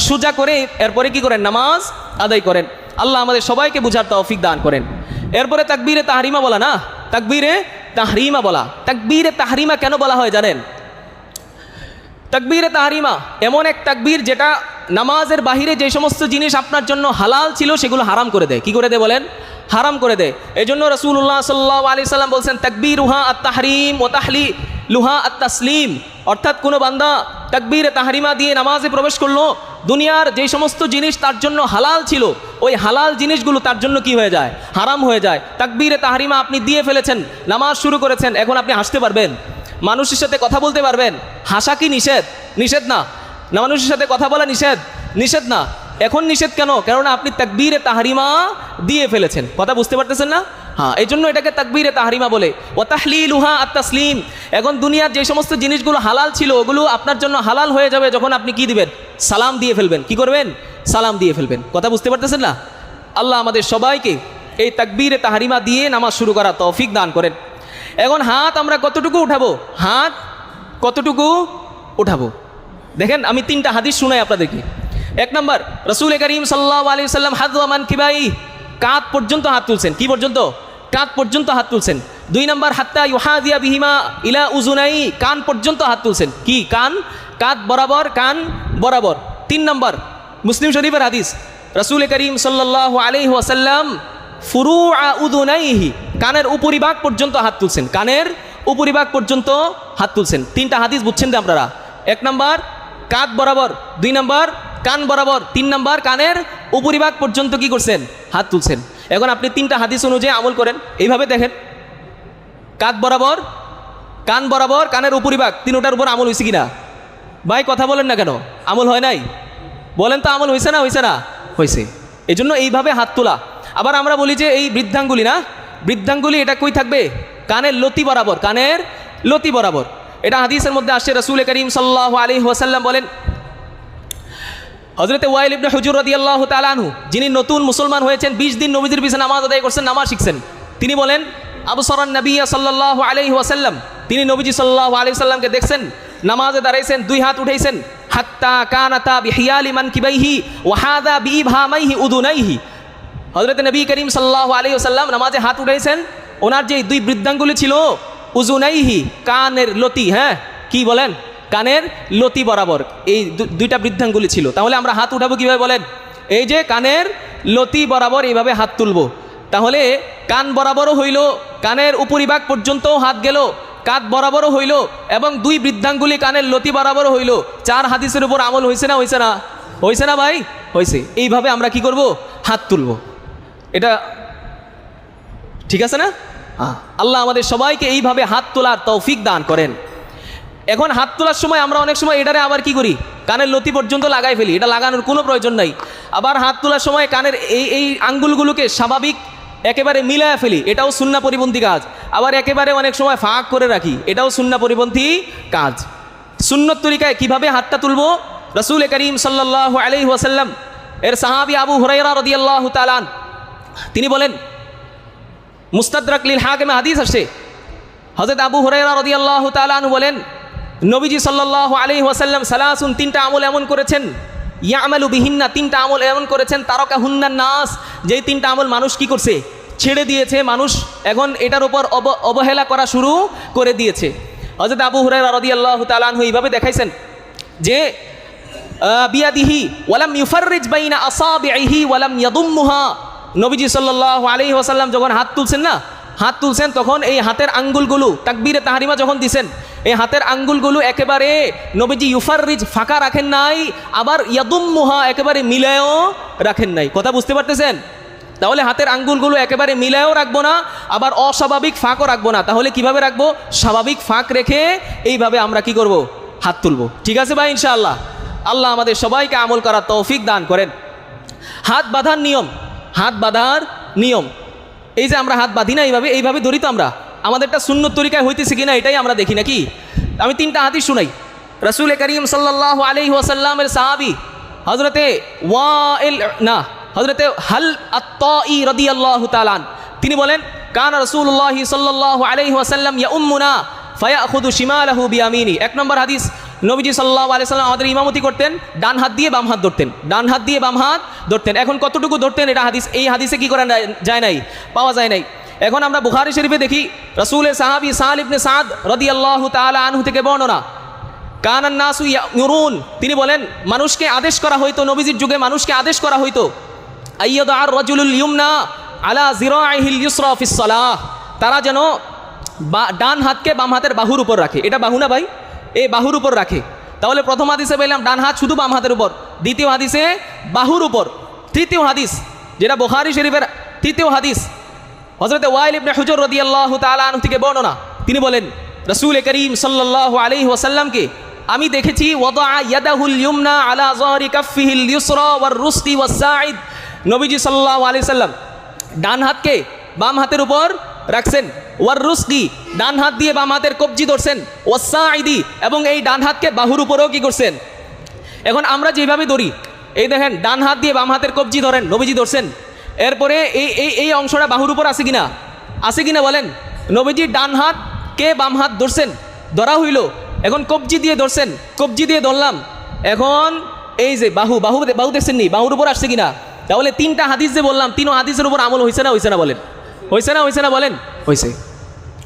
সোজা করে এরপরে কি করেন, নামাজ আদায় করেন। আল্লাহ আমাদের সবাইকে বুঝার তৌফিক দান করেন। এরপরে তাকবীরে তাহরিমা বলা না, তাকবীরে তাহরিমা বলা। তাকবীরে তাহরিমা কেন বলা হয় জানেন? তাকবীরে তাহরিমা এমন এক তাকবীর যেটা নামাজের বাহিরে যে সমস্ত জিনিস আপনার জন্য হালাল ছিল সেগুলো হারাম করে দেয়। কি করে দেয় বলেন? হারাম করে দেয়। এই জন্য রাসূলুল্লাহ সাল্লাল্লাহু আলাইহি সাল্লাম বলছেন, তাকবীরুহা আত-তাহরিম ওয়া তাহলিলুহা আত-তাসলিম। অর্থাৎ কোনো বান্দা তাকবীরে তাহরিমা দিয়ে নামাজে প্রবেশ করলো, দুনিয়ার যে সমস্ত জিনিস তার জন্য হালাল ছিল ওই হালাল জিনিসগুলো তার জন্য কি হয়ে যায়, হারাম হয়ে যায়। তাকবীরে তাহরিমা আপনি দিয়ে ফেলেছেন, নামাজ শুরু করেছেন, এখন আপনি হাসতে পারবেন, মানুষের সাথে কথা বলতে পারবেন। হাসা কি নিষেধ? নিষেধ না। মানুষের সাথে কথা বলা নিষেধ? নিষেধ না। এখন নিষেধ কেন? কেননা আপনি তাকবীরে তাহরিমা দিয়ে ফেলেছেন। কথা বুঝতে পারতেছেন না? হ্যাঁ, এই জন্য এটাকে তাকবীরে তাহরিমা বলে। ওয়া তাহলিলুহা আত-তাসলিম। এখন দুনিয়ার যে সমস্ত জিনিসগুলো হালাল ছিল ওগুলো আপনার জন্য হালাল হয়ে যাবে যখন আপনি কি দিবেন, সালাম দিয়ে ফেলবেন। কি করবেন? সালাম দিয়ে ফেলবেন। কথা বুঝতে পারতেছেন না? আল্লাহ আমাদের সবাইকে এই তাকবীরে তাহরিমা দিয়ে নামাজ শুরু করা তৌফিক দান করেন। এখন হাত আমরা কতটুকু উঠাবো? হাত কতটুকু উঠাবো? দেখেন আমি 3টা হাদিস শুনাই আপনাদেরকে। 1 নম্বর, রাসূল করিম সাল্লাল্লাহু আলাইহি ওয়াসাল্লাম হাযওয়া মানকিবাই, কাঁধ পর্যন্ত হাত তুলছেন। কি পর্যন্ত? কাঁধ পর্যন্ত হাত তুলছেন। 2 নম্বর, হাত্তা ইউহাদিয়া বিহিমা ইলা উযুনাই, কান পর্যন্ত হাত তুলছেন। কি? কান, কাঁধ বরাবর, কান বরাবর। 3 নম্বর, মুসলিম শরীফের হাদিস, রাসূল করিম সাল্লাল্লাহু আলাইহি ওয়াসাল্লাম ফুরুআ উযুনাইহি, কানের উপরিভাগ পর্যন্ত হাত তুলছেন। কানের উপরিভাগ পর্যন্ত হাত তুলছেন। 3টা হাদিস বুঝছেন তো আপনারা? 1 নম্বর কাঁধ বরাবর, 2 নম্বর কান বরাবর, 3 নম্বর কানের উপরিভাগ পর্যন্ত কি করছেন? হাত তুলছেন। এখন আপনি 3টা হাদিস অনুযায়ী আমল করেন। এইভাবে দেখেন, কাঁধ বরাবর, কান বরাবর, কানের উপরিভাগ, 3টার উপর আমল হয়েছে কিনা? ভাই কথা বলেন না কেন? আমল হয় নাই? বলেন তো আমল হয়েছে না? হয়েছে না? হয়েছে। এই জন্য এইভাবে হাত তোলা। আবার আমরা বলি যে এই বৃদ্ধাঙ্গুলি না, বৃদ্ধাঙ্গুলি এটা কই থাকবে? কানের লতি বরাবর, কানের লতি বরাবর। এটা হাদিসের মধ্যে আসছে। রাসূল করিম সাল্লাল্লাহু আলাইহি ওয়াসাল্লাম বলেন, হযরতে ওয়াইল ইবনে হুজর রাদিয়াল্লাহু তাআলা আনহু, যিনি নতুন মুসলমান হয়েছেন, 20 দিন নবীজির পিছনে নামাজ আদায় করছেন, নামাজ শিখছেন, তিনি বলেন, আবসারান নবী সাল্লাল্লাহু আলাইহি ওয়াসাল্লাম, তিনি নবীজি সাল্লাল্লাহু আলাইহি ওয়াসাল্লামকে দেখছেন, নামাজে দাঁড়াইছেন, 2 হাত উঠাইছেন, হাত্তা কানাতা বিহিয়ালি মানকিবাইহি ওয়া হাদা বিইবহামাইহি উযুনাইহি। হযরতে নবী করিম সাল্লাল্লাহু আলাইহি ওয়াসাল্লাম নামাজে হাত উঠাইছেন, ওনার যে 2 বৃদ্ধাঙ্গুলি ছিল, উযুনাইহি, কানের লতি, হ্যাঁ কি বলেন? কানের লতি বরাবর এই 2টা বৃদ্ধাঙ্গুলি ছিল। তাহলে আমরা হাত উঠাবো কিভাবে বলেন? এই যে কানের লতি বরাবর এইভাবে হাত তুলবো। তাহলে কান বরাবরও হইল, কানের উপরিভাগ পর্যন্ত হাত গেল, কাঁধ বরাবরও হইল, এবং 2 বৃদ্ধাঙ্গুলি কানের লতি বরাবরও হইল। 4 হাদিসের উপর আমল হয়েছে না? হয়েছে না? হয়েছে না ভাই? হয়েছে। এইভাবে আমরা কি করব? হাত তুলব। এটা ঠিক আছে না? আল্লাহ আমাদের সবাইকে এইভাবে হাত তোলার তৌফিক দান করেন। এখন হাত তোলার সময় আমরা অনেক সময় এটারে আবার কি করি? কানের লতি পর্যন্ত লাগাই ফেলি। এটা লাগানোর কোনো প্রয়োজন নাই। আবার হাত তোলার সময় কানের এই আঙ্গুলগুলোকে স্বাভাবিক একেবারে মিলায়া ফেলি, এটাও সুন্নাহ পরিপন্থী কাজ। আবার একেবারে অনেক সময় ফাঁক করে রাখি, এটাও সুন্নাহ পরিপন্থী কাজ। সুন্নত তরিকায় কিভাবে হাতটা তুলবো? রাসূল করিম সাল্লাল্লাহু আলাইহি ওয়াসাল্লাম এর সাহাবী আবু হুরায়রা রাদিয়াল্লাহু তাআলা তিনি বলেন, মুস্তাদরাক লিল হাকিমে হাদিস আসছে, হযরত আবু হুরায়রা রাদিয়াল্লাহু তাআলা বলেন, নবীজি সাল্লাল্লাহু আলাইহি ওয়াসাল্লাম সালাসুন, 3টা আমল এমন করেছেন, ইয়ামালু বিহিন্না, 3টা আমল এমন করেছেন, তারাকাহুন্নান নাস, যেই 3টা আমল মানুষ কি করছে? ছেড়ে দিয়েছে। মানুষ এখন এটার উপর অবহেলা করা শুরু করে দিয়েছে। হযরত আবু হুরায়রা রাদিয়াল্লাহু তাআলা আনহু এইভাবে দেখাইছেন যে বিয়াদিহি ওয়ালাম ইউফাররিজ বাইনা আসাবিহি ওয়ালাম ইয়াদুম্মুহা। নবীজি সাল্লাল্লাহু আলাইহি ওয়াসাল্লাম যখন হাত তুলছেন না, হাত তুলছেন, তখন এই হাতের আঙ্গুলগুলো তাকবীরে তাহরিমা যখন দিছেন, এই হাতের আঙ্গুলগুলো একেবারে নবীজি ইউফাররিজ, ফাঁকা রাখেন নাই, আবার ইয়াদুম্মুহা, একেবারে মিলায়ও রাখেন নাই। কথা বুঝতে পারতেছেন? তাহলে হাতের আঙ্গুলগুলো একেবারে মিলায়ও রাখবো না, আবার অস্বাভাবিক ফাঁকও রাখবো না। তাহলে কিভাবে রাখবো? স্বাভাবিক ফাঁক রেখে এইভাবে আমরা কি করব? হাত তুলবো। ঠিক আছে ভাই? ইনশাআল্লাহ আল্লাহ আমাদের সবাইকে আমল করার তৌফিক দান করেন। হাত বাঁধার নিয়ম, হাত বাঁধার নিয়ম, এই যে আমরা হাত বাঁধি না এইভাবে ধরি তো আমরা, আমাদেরটা সুন্নত তরিকায় হইতেছে কিনা এটাই আমরা দেখি নাকি। আমি 3টা হাদিস শুনাই। রাসূল করিম সাল্লাল্লাহু আলাইহি ওয়াসাল্লামের সাহাবী হযরতে হযরতে হাল আত-তাই রাদিয়াল্লাহু তাআলা তিনি বলেন, কানা রাসূলুল্লাহি সাল্লাল্লাহু আলাইহি ওয়াসাল্লাম ইয়াউম্মুনা ফায়াখুযু শিমালাহু বিয়ামিনি। 1 নম্বর হাদিস, নবীজি সাল্লাল্লাহু আলাইহি ওয়াসাল্লাম আমাদের ইমামতি করতেন, ডান হাত দিয়ে বাম হাত ধরতেন, ডান হাত দিয়ে বাম হাত ধরতেন। এখন কতটুকু ধরতেন এটা এই হাদিসে কি করা যায় নাই, পাওয়া যায় নাই। এখন আমরা বুখারী শরীফে দেখি রাসূলের সাহাবী সাল ইবনে সাদ রাদিয়াল্লাহু তাআলা আনহু থেকে বর্ণনা, কানান নাসু ইয়ামুরুন, তিনি বলেন মানুষকে আদেশ করা হইতো, নবীজির যুগে মানুষকে আদেশ করা হইতো, আইয়াদা আর রাজুলুল ইয়ুমনা আলা জিরাইহিল ইউসরা ফিস সালাহ, তারা যেন ডান হাতকে বাম হাতের বাহুর উপর রাখে। এটা বাহু না ভাই, এই বাহুর উপর রাখে। তাহলে প্রথম হাদিসে বললাম ডান হাত শুধু বাম হাতের উপর, দ্বিতীয় হাদিসে বাহুর উপর, তৃতীয় হাদিস যেটা বুখারী শরীফের তৃতীয় হাদিস, হযরত ওয়াইল ইবনে হুজর রাদিয়াল্লাহু তাআলা আনহু থেকে বর্ণনা, তিনি বলেন রাসূল করিম সাল্লাল্লাহু আলাইহি ওয়াসাল্লামকে আমি দেখেছি ওয়াদা ইয়াদাহুল ইয়ুমনা আলা যাহরি কাফফিহিল ইউসরা ওয়ার রুসতি ওয়াস সাঈদ, নবীজি সাল্লাল্লাহু আলাইহি সাল্লাম ডান হাতকে বাম হাতের উপর রাখছেন, ওয়ার রুসকি ডান হাত দিয়ে বাম হাতের কবজি ধরছেন, ওয়াস সাঈদি এবং এই ডান হাতকে বাহুর উপরেও কি করছেন। এখন আমরা যেভাবে ধরি, এই দেখেন ডান হাত দিয়ে বাম হাতের কবজি ধরেন, নবীজি ধরছেন, এরপরে এই অংশটা বাহুর উপর আছে কিনা বলেন। নবীজি ডান হাত কে বাম হাত ধরছেন, ধরা হইল, এখন কবজি দিয়ে ধরছেন, কবজি দিয়ে ধরলাম, এখন এই যে বাহু দেখছেন নি, বাহুর উপর আসছে কিনা। তাহলে 3টা হাদিস যে বললাম, 3 হাদিসের উপর আমল হয়েছে না বলেন, হয়েছে না বলেন, হয়েছে।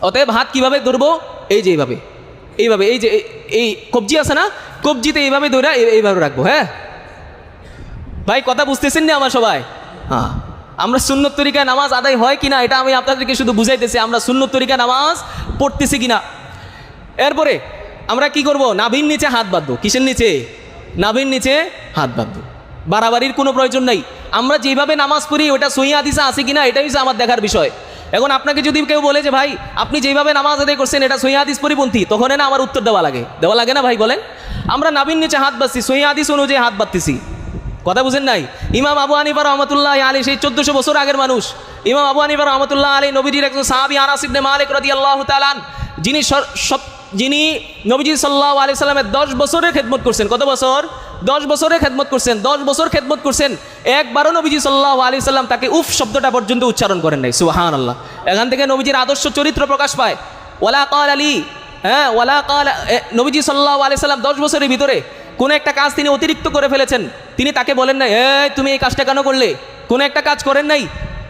অতএব হাত কিভাবে ধরবো, এই যে এইভাবে এই যে এই কবজি আছে না, কবজিতে এইভাবে ধরে এইভাবে রাখবো। হ্যাঁ ভাই, কথা বুঝতেছেন না আমার সবাই? হ্যাঁ, আমরা সুন্নত তরিকায় নামাজ আদায় হয় কিনা এটা আমি আপনাদেরকে শুধু বুঝাইতেছি, আমরা সুন্নত তরিকায় নামাজ পড়তেছি কিনা। এরপরে আমরা কি করব, নাভির নিচে হাত বাঁধবো। কিসের নিচে? নাভির নিচে হাত বাঁধবো। বাড়াবাড়ির কোনো প্রয়োজন নাই। আমরা যেভাবে নামাজ পড়ি ওটা সহিহ হাদিসে আছে কিনা এটাই হচ্ছে আমার দেখার বিষয়। এখন আপনাকে যদি কেউ বলে যে ভাই আপনি যেভাবে নামাজ আদায় করছেন এটা সহিহ হাদিস পরিপন্থী, তখন না আমার উত্তর দেওয়া লাগে না ভাই বলেন। আমরা নাভির নিচে হাত বাঁধছি, সহিহ হাদিস অনুযায়ী হাত বাঁধতেছি। কথা বুঝেন নাই? ইমাম আবু হানিফা রাহমাতুল্লাহ আলাইহি, সেই 1400 বছর আগের মানুষ, ইমাম আবু হানিফা রাহমাতুল্লাহ আলাইহি নবীজির একজন সাহাবী আনাস ইবনে মালিক রাদিয়াল্লাহু তাআলা যিনি নবীজি সাল্লাল্লাহু আলাইহি সাল্লামের 10 বছরের খেদমত করছেন। কত বছর? 10 বছরের খেদমত করছেন। 10 বছর খেদমত করছেন, একবারও নবীজি সাল্লাল্লাহু আলাইহি সাল্লাম তাকে উফ শব্দটা পর্যন্ত উচ্চারণ করেন নাই। সুবহানাল্লাহ। এখান থেকে নবীজির আদর্শ চরিত্র প্রকাশ পায়। ওয়ালা ক্বাল আলী, ওয়ালা ক্বাল, নবীজি সাল্লাল্লাহু আলাইহি সাল্লাম 10 বছরের ভিতরে কোনো একটা কাজ তিনি অতিরিক্ত করে ফেলেছেন, তিনি তাকে বলেন নাই তুমি এই কাজটা কেন করলে। কোনো একটা কাজ করেন নাই,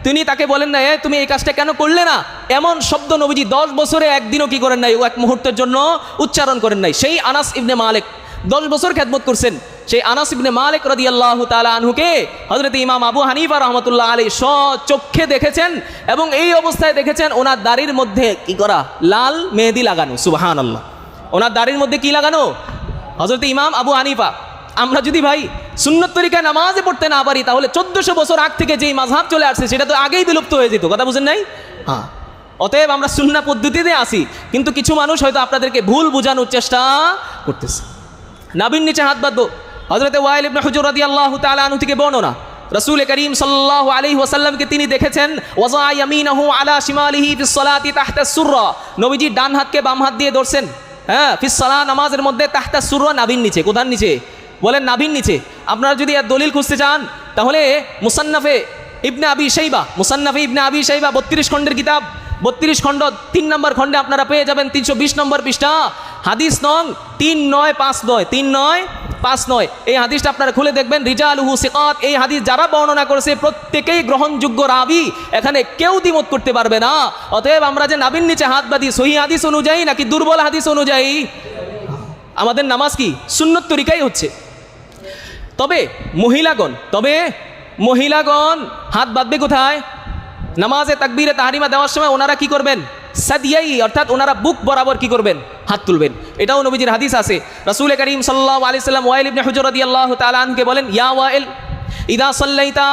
তিনি তাকে বলেন না তুমি এই কাজটা কেন করলে না। এমন শব্দ নবীজি 10 বছরে একদিনও কি করেন নাই, ও এক মুহূর্তের জন্য উচ্চারণ করেন নাই। সেই আনাস ইবনে মালিক 10 বছর খেদমত করছেন। সেই আনাস ইবনে মালিক রাদিয়াল্লাহু তাআলা আনহুকে হযরত ইমাম আবু হানিফা রাহমাতুল্লাহ আলাইহি স্বচক্ষে দেখেছেন এবং এই অবস্থায় দেখেছেন ওনার দাড়ির মধ্যে কি করা, লাল মেহেদি লাগানো। সুবহানাল্লাহ। ওনার দাড়ির মধ্যে কি লাগানো? হযরত ইমাম আবু হানিফা। আমরা যদি ভাই সুন্নত তরিকায় নামাজে পড়তে না পারি তাহলে 1400 বছর আগ থেকে যেই মাযহাব চলে আসছে সেটা তো আগেই বিলুপ্ত হয়ে যেত। কথা বুঝেন নাই? হ্যাঁ, অতএব আমরা সুন্নাহ পদ্ধতিতে আসি, কিন্তু কিছু মানুষ হয়তো আপনাদেরকে ভুল বোঝানোর চেষ্টা করতেছে। নাভির নিচে হাত বাঁধবো। হযরত ওয়াইল ইবনে হুজর রাদিয়াল্লাহু তাআলা আনহু থেকে বর্ণনা, রাসূল করিম সাল্লাল্লাহু আলাইহি ওয়াসাল্লামকে তিনি দেখেছেন ওয়াজা ইয়ামিনাহু আলা শিমালিহি ফিস সালাতি তাহতা সুররা, নবীজি ডান হাতকে বাম হাত দিয়ে ধরছেন, হ্যাঁ, ফিস সালাহ নামাজের মধ্যে, তাহতা সুররা নাভির নিচে। কোথার নিচে বলেন? নাভির নিচে। আপনারা যদি এর দলিল খুঁজতে চান তাহলে মুসান্নাফে ইবনে আবি শাইবা, 32 খণ্ডের কিতাব, 32 খণ্ড 3 নম্বর খণ্ডে আপনারা পেয়ে যাবেন 320 নম্বর পৃষ্ঠা, হাদিস নং 3959। এই হাদিসটা আপনারা খুলে দেখবেন, রিজালুহু সিকাত। এই হাদিস যারা বর্ণনা করেছে প্রত্যেকেই গ্রহণযোগ্য রাবি, এখানে কেউ দ্বিমত করতে পারবে না। অতএব আমরা যে নাভির নিচে হাত বাঁধি সহিহ হাদিস অনুযায়ী নাকি দুর্বল হাদিস অনুযায়ী? আমাদের নামাজ কি সুন্নত তরিকাই হচ্ছে। তবে মহিলাগণ হাত বাঁধবে কোথায়? নামাজে তাকবীরে তাহরিমা দেওয়ার সময় ওনারা কি করবেন? সাদিয়াই, অর্থাৎ ওনারা বুক বরাবর কি করবেন? হাত তুলবেন। এটাও নবীজির হাদিস আছে। রাসূল করিম সাল্লাল্লাহু আলাইহি সাল্লাম ওয়াইল ইবনে হুজর রাদিয়াল্লাহু তাআলা আনহুকে বলেন, ইয়া ওয়াইল ইদা সাল্লাইতা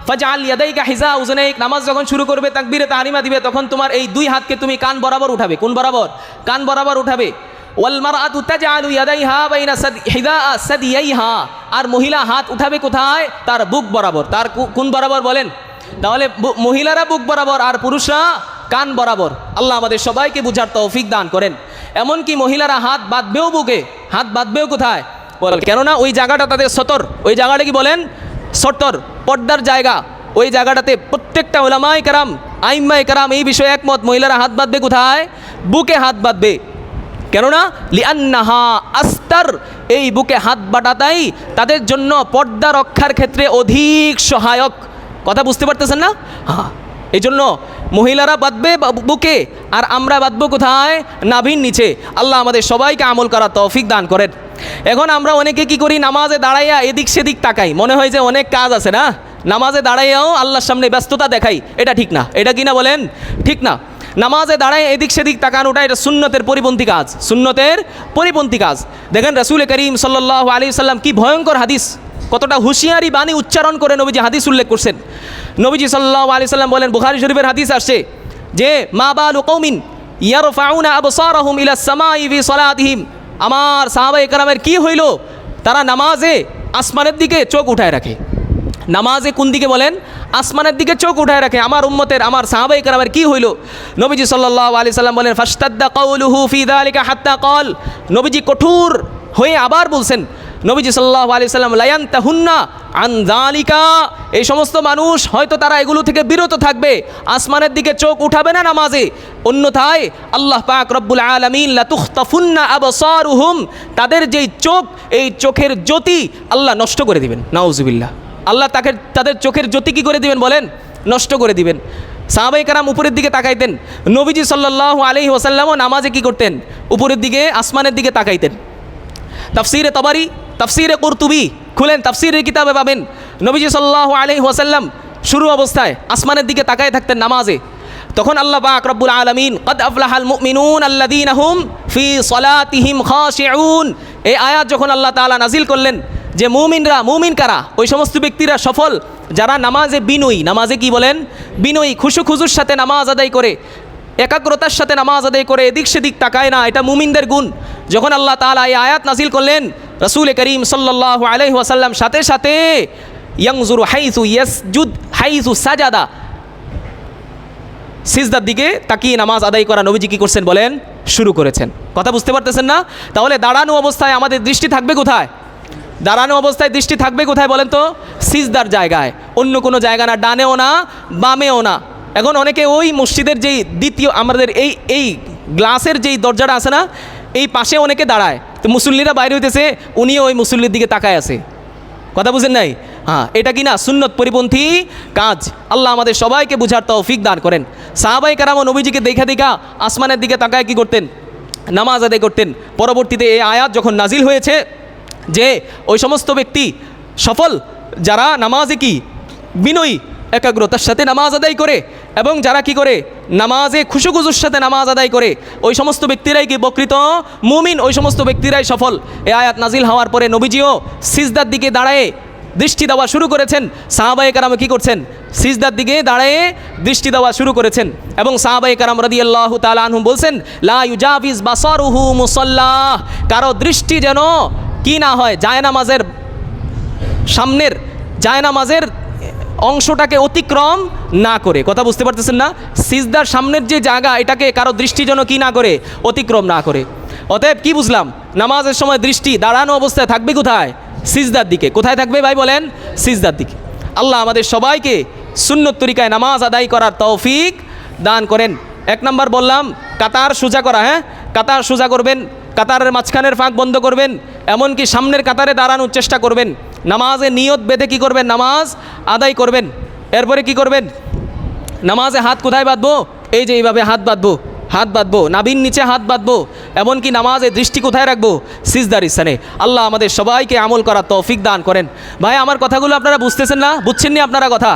ফাজআল ইয়াদাইকা হিজা উযনাইক, নামাজ যখন শুরু করবে তাকবীরে তাহরিমা দিবে তখন তোমার এই 2 হাতকে তুমি কান বরাবর উঠাবে। কোন বরাবর? কান বরাবর উঠাবে। ওয়াল মারআতু তাজআলু ইয়াদাইহা বাইনা হিদা সাদিয়াইহা, আর মহিলা হাত উঠাবে কোথায়? তার বুক বরাবর। তার কোন বরাবর বলেন? তাহলে মহিলারা বুক বরাবর আর পুরুষরা কান বরাবর। আল্লাহ আমাদের সবাইকে বুঝার তৌফিক দান করেন। এমনকি মহিলারা হাত বাঁধবেও বুকে, হাত বাঁধবেও কোথায় বল, কেননা ওই জায়গাটা তাদের সতর, ওই জায়গাটা কি বলেন সতর, পর্দার জায়গা। ওই জায়গাটাতে প্রত্যেকটা উলামায়ে কেরাম, আইম্মায়ে কেরাম এই বিষয়ে একমত, মহিলারা হাত বাঁধবে কোথায়, বুকে হাত বাঁধবে। কেননা লিআন্নাহা আস্তার, এই বুকে হাত বাঁধাটাই তাদের জন্য পর্দা রক্ষার ক্ষেত্রে অধিক সহায়ক। কথা বুঝতে পারতেছেন না? হ্যাঁ, এই জন্য মহিলারা বাঁধবে বুকে, আর আমরা বাঁধবো কোথায়, নাভির নিচে। আল্লাহ আমাদের সবাইকে আমল করার তৌফিক দান করেন। এখন আমরা অনেকে কি করি, নামাজে দাঁড়াইয়া এদিক সেদিক তাকাই, মনে হয় যে অনেক কাজ আছে না, নামাজে দাঁড়াইয়াও আল্লাহর সামনে ব্যস্ততা দেখাই। এটা ঠিক না, এটা কি না বলেন, ঠিক না। নামাজে দাঁড়ায় এদিক সেদিক তাকানোটা এটা সুন্নতের পরিপন্থী কাজ, সুন্নতের পরিপন্থী কাজ। দেখেন রাসূল করিম সাল্লাল্লাহু আলাইহি সাল্লাম কি ভয়ঙ্কর হাদিস, কতটা হুঁশিয়ারি বাণী উচ্চারণ করে নবীজি হাদিস উল্লেখ করছেন। নবীজি সাল্লাল্লাহু আলাইহি সাল্লাম বলেন, বুখারী শরীফের হাদিস আসছে যে মা বালু কওমিন ইয়ারফাউনা আবসারহুম ইলাস সামাই ফি সালাতিহিম, আমার সাহাবায়ে কেরামের কি হইল, তারা নামাজে আসমানের দিকে চোখ উঠায় রাখে। নামাজে কোন দিকে বলেন, আসমানের দিকে চোখ উঠায় রাখে। আমার উম্মতের, আমার সাহাবায়ে কেরামের কি হইল? নবীজি সাল্লাল্লাহু আলাইহি সাল্লাম বলেন ফাশতাদ্দা কাউলুহু ফি যালিকা হাত্তা ক্বাল, নবীজি কঠোর হয়ে আবার বলছেন, নবীজি সাল্লাল্লাহু আলাইহি সাল্লাম লা ইয়ানতাহুন্না আন যালিকা, এই সমস্ত মানুষ হয়তো তারা এগুলো থেকে বিরত থাকবে, আসমানের দিকে চোখ উঠাবে না নামাজে, অন্যথায় আল্লাহ পাক রব্বুল আলামিন লা তুখতাফুন্না আবসারুহুম, তাদের যেই চোখ, এই চোখের জ্যোতি আল্লাহ নষ্ট করে দিবেন। নাউজুবিল্লাহ, আল্লাহ তাদের চোখের জ্যোতি কী করে দিবেন বলেন, নষ্ট করে দিবেন। সাহাবায়ে কেরাম উপরের দিকে তাকাইতেন, নবীজি সাল্লাল্লাহু আলাইহি ওয়াসাল্লামও নামাজে কি করতেন, উপরের দিকে আসমানের দিকে তাকাইতেন। তাফসীরে তাবারি, তাফসীরে কুরতুবী খুলেন, তাফসীরের কিতাবে পাবেন নবীজি সাল্লাল্লাহু আলাইহি ওয়াসাল্লাম শুরু অবস্থায় আসমানের দিকে তাকায় থাকতেন নামাজে। তখন আল্লাহ পাক রব্বুল আলামিন কদ আফলাহাল মুমিনুন আল্লাযীনা হুম ফি সলাতিহিম খাশিউন, এই আয়াত যখন আল্লাহ তাআলা নাজিল করলেন যে মুমিনরা, মুমিন কারা, ওই সমস্ত ব্যক্তিরা সফল যারা নামাজে বিনয়ী, নামাজে কি বলেন, বিনয়ী, খুশুর সাথে নামাজ আদায় করে, একাগ্রতার সাথে নামাজ আদায় করে, এদিক সেদিক তাকায় না, এটা মুমিনদের গুণ। যখন আল্লাহ তাআলা এই আয়াত নাজিল করলেন, রাসূল করিম সাল্লাল্লাহু আলাইহি ওয়াসাল্লাম সাথে সাথে ইয়ানজুরু হাইসু ইয়াসজুদ হাইসু সাজাদা, সিজদার দিকে তাকিয়ে নামাজ আদায় করা নবীজি কি করছেন বলেন, শুরু করেছেন। কথা বুঝতে পারতেছেন না? তাহলে দাঁড়ানো অবস্থায় আমাদের দৃষ্টি থাকবে কোথায়, দাঁড়ানো অবস্থায় দৃষ্টি থাকবে কোথায় বলেন তো, সিজদার জায়গায়, অন্য কোনো জায়গা না, ডানেও না বামেও না। এখন অনেকে ওই মসজিদের যেই দ্বিতীয় আমাদের এই গ্লাসের যেই দরজাটা আছে না, এই পাশে অনেকে দাঁড়ায়, তো মুসল্লিরা বাইরে হইতেছে, উনিও ওই মুসল্লির দিকে তাকায় আছে। কথা বুঝেন নাই? হ্যাঁ, এটা কি না সুন্নত পরিপন্থী কাজ। আল্লাহ আমাদের সবাইকে বুঝার তৌফিক দান করেন। সাহাবায়ে কেরামও নবীজিকে দেখা আসমানের দিকে তাকায় কি করতেন, নামাজ আদায় করতেন। পরবর্তীতে এই আয়াত যখন নাজিল হয়েছে যে ওই সমস্ত ব্যক্তি সফল যারা নামাজে কি বিনয়ী, একাগ্রতার সাথে নামাজ আদায় করে, এবং যারা কি করে নামাজে খুশুখুজুর সাথে নামাজ আদায় করে, ওই সমস্ত ব্যক্তিরাই কি প্রকৃত মুমিন, ওই সমস্ত ব্যক্তিরাই সফল। এই আয়াত নাজিল হওয়ার পরে নবীজিও সিজদার দিকে দাঁড়ায়ে দৃষ্টি দেওয়া শুরু করেছেন। সাহাবায়ে কেরাম কি করছেন, সিজদার দিকে দাঁড়ায়ে দৃষ্টি দেওয়া শুরু করেছেন। এবং সাহাবায়ে কেরাম রাদিয়াল্লাহু তাআলা আনহুম বলছেন লা ইউজাবিজ বাসারুহু মুসাল্লাহ, কারো দৃষ্টি যেন কি না হয়, জায়নামাজের সামনের জায়নামাজের অংশটাকে অতিক্রম না করে। কথা বুঝতে পারতেছেন না? সিজদার সামনের যে জায়গা, এটাকে কারো দৃষ্টি যেন কি না করে, অতিক্রম না করে। অতএব কি বুঝলাম, নামাজের সময় দৃষ্টি দাঁড়ানো অবস্থায় থাকবে কোথায়, সিজদার দিকে। কোথায় থাকবে ভাই বলেন, সিজদার দিকে। আল্লাহ আমাদের সবাইকে সুন্নত তরিকায় নামাজ আদায় করার তৌফিক দান করেন। এক নম্বর বললাম কাতার সোজা করা, হ্যাঁ, কাতার সোজা করবেন, কাতারের মাঝখানের ফাঁক বন্ধ করবেন, এমনকি সামনের কাতারে দাঁড়ানোর চেষ্টা করবেন। নামাজে নিয়ত বেঁধে কি করবেন, নামাজ আদায় করবেন। এরপরে কি করবেন, নামাজে হাত কোথায় বাঁধবো, এই যে এইভাবে হাত বাঁধবো, হাত বাঁধবো, নাভির নিচে হাত বাঁধবো, এমনকি নামাজে দৃষ্টি কোথায় রাখবো, সিজদার স্থানে। আল্লাহ আমাদের সবাইকে আমল করার তৌফিক দান করেন। ভাই আমার কথাগুলো আপনারা বুঝতেছেন না, বুঝছেন না আপনারা কথা?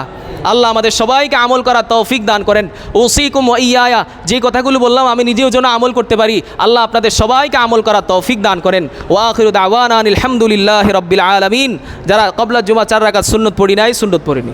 আল্লাহ আমাদের সবাইকে আমল করার তৌফিক দান করেন। ওসিকুম ওয়া ইয়া, যে কথাগুলো বললাম আমি নিজেও যেন আমল করতে পারি, আল্লাহ আপনাদের সবাইকে আমল করার তৌফিক দান করেন। ওয়া আখিরু দাওয়ানা আলহামদুলিল্লাহি রাব্বিল আলামিন। যারা ক্বাবলা জুমা 4 রাকাত সুন্নত পড়ি নাই, সুন্নত পড়িনি।